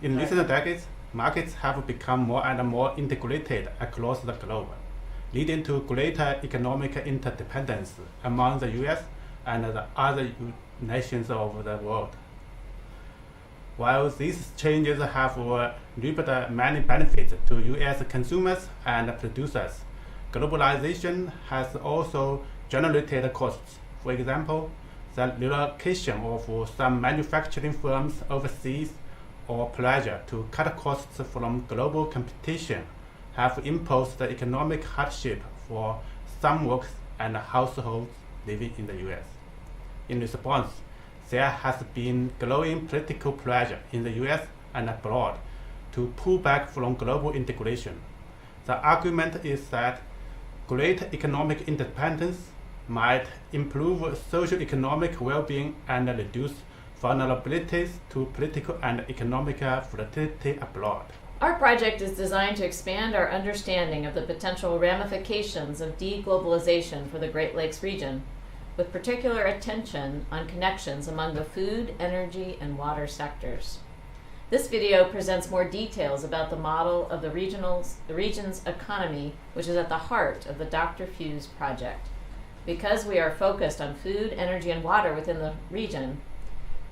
In recent decades, markets have become more and more integrated across the globe, leading to greater economic interdependence among the US and the other nations of the world. While these changes have reaped many benefits to US consumers and producers, globalization has also generated costs. For example, the relocation of some manufacturing firms overseas or pressure to cut costs from global competition have imposed economic hardship for some workers and households living in the US. In response, there has been growing political pressure in the US and abroad to pull back from global integration. The argument is that greater economic independence might improve socio-economic well-being and reduce vulnerabilities to political and economic volatility abroad. Our project is designed to expand our understanding of the potential ramifications of deglobalization for the Great Lakes region, with particular attention on connections among the food, energy, and water sectors. This video presents more details about the model of the region's economy, which is at the heart of the DRFEWS project. Because we are focused on food, energy, and water within the region,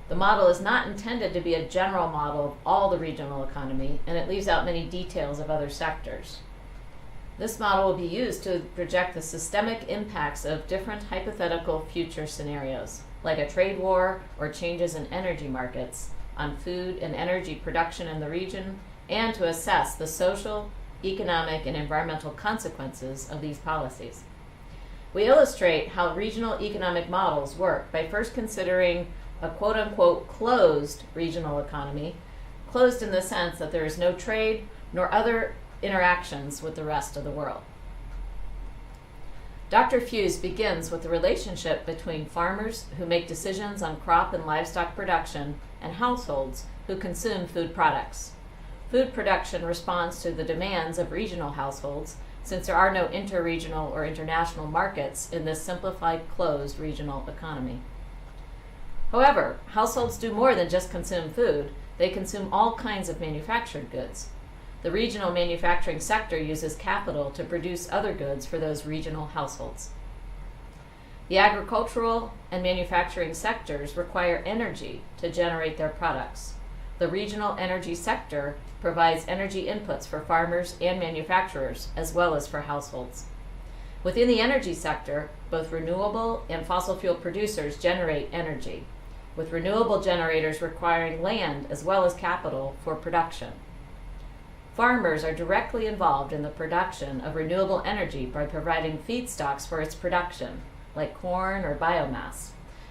the model is not intended to be a general model of all the regional economy, and it leaves out many details of other sectors. This model will be used to project the systemic impacts of different hypothetical future scenarios, like a trade war or changes in energy markets, on food and energy production in the region, and to assess the social, economic, and environmental consequences of these policies. We illustrate how regional economic models work by first considering a quote-unquote closed regional economy, closed in the sense that there is no trade nor other interactions with the rest of the world. DRFEWS begins with the relationship between farmers who make decisions on crop and livestock production and households who consume food products. Food production responds to the demands of regional households, since there are no interregional or international markets in this simplified closed regional economy. However, households do more than just consume food. They consume all kinds of manufactured goods. The regional manufacturing sector uses capital to produce other goods for those regional households. The agricultural and manufacturing sectors require energy to generate their products. The regional energy sector provides energy inputs for farmers and manufacturers, as well as for households. Within the energy sector, both renewable and fossil fuel producers generate energy, with renewable generators requiring land as well as capital for production. Farmers are directly involved in the production of renewable energy by providing feedstocks for its production, like corn or biomass,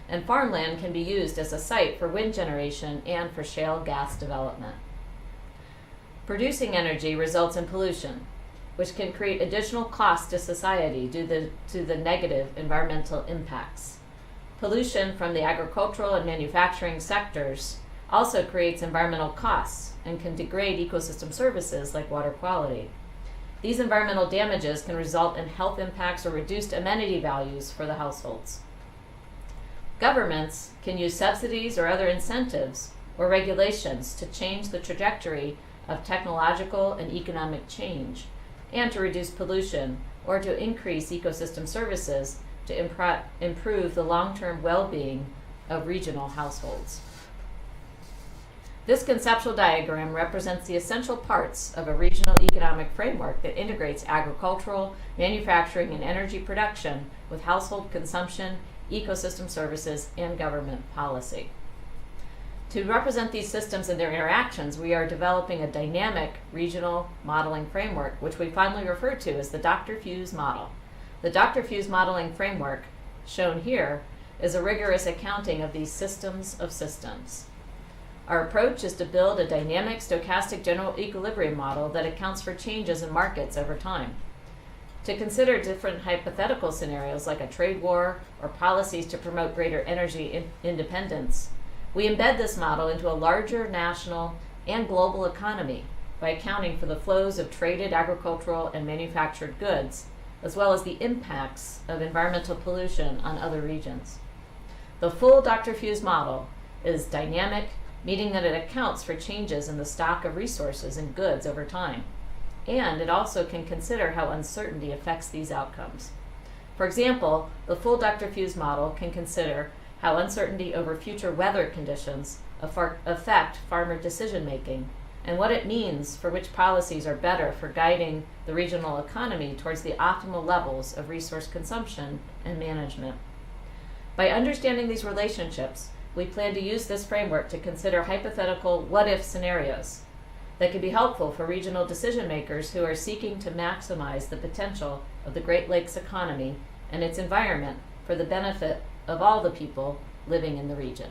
and farmland can be used as a site for wind generation and for shale gas development. Producing energy results in pollution, which can create additional costs to society due to the negative environmental impacts. Pollution from the agricultural and manufacturing sectors also creates environmental costs and can degrade ecosystem services like water quality. These environmental damages can result in health impacts or reduced amenity values for the households. Governments can use subsidies or other incentives or regulations to change the trajectory of technological and economic change, and to reduce pollution or to increase ecosystem services to improve the long-term well-being of regional households. This conceptual diagram represents the essential parts of a regional economic framework that integrates agricultural, manufacturing, and energy production with household consumption, ecosystem services, and government policy. To represent these systems and their interactions, we are developing a dynamic regional modeling framework, which we finally refer to as the DRFEWS model. The DRFEWS modeling framework, shown here, is a rigorous accounting of these systems of systems. Our approach is to build a dynamic stochastic general equilibrium model that accounts for changes in markets over time. To consider different hypothetical scenarios like a trade war or policies to promote greater energy independence, we embed this model into a larger national and global economy by accounting for the flows of traded agricultural and manufactured goods, as well as the impacts of environmental pollution on other regions. The full DRFEWS model is dynamic, meaning that it accounts for changes in the stock of resources and goods over time. And it also can consider how uncertainty affects these outcomes. For example, the full DRFEWS model can consider how uncertainty over future weather conditions affect farmer decision-making and what it means for which policies are better for guiding the regional economy towards the optimal levels of resource consumption and management. By understanding these relationships, we plan to use this framework to consider hypothetical what-if scenarios that can be helpful for regional decision makers who are seeking to maximize the potential of the Great Lakes economy and its environment for the benefit of all the people living in the region.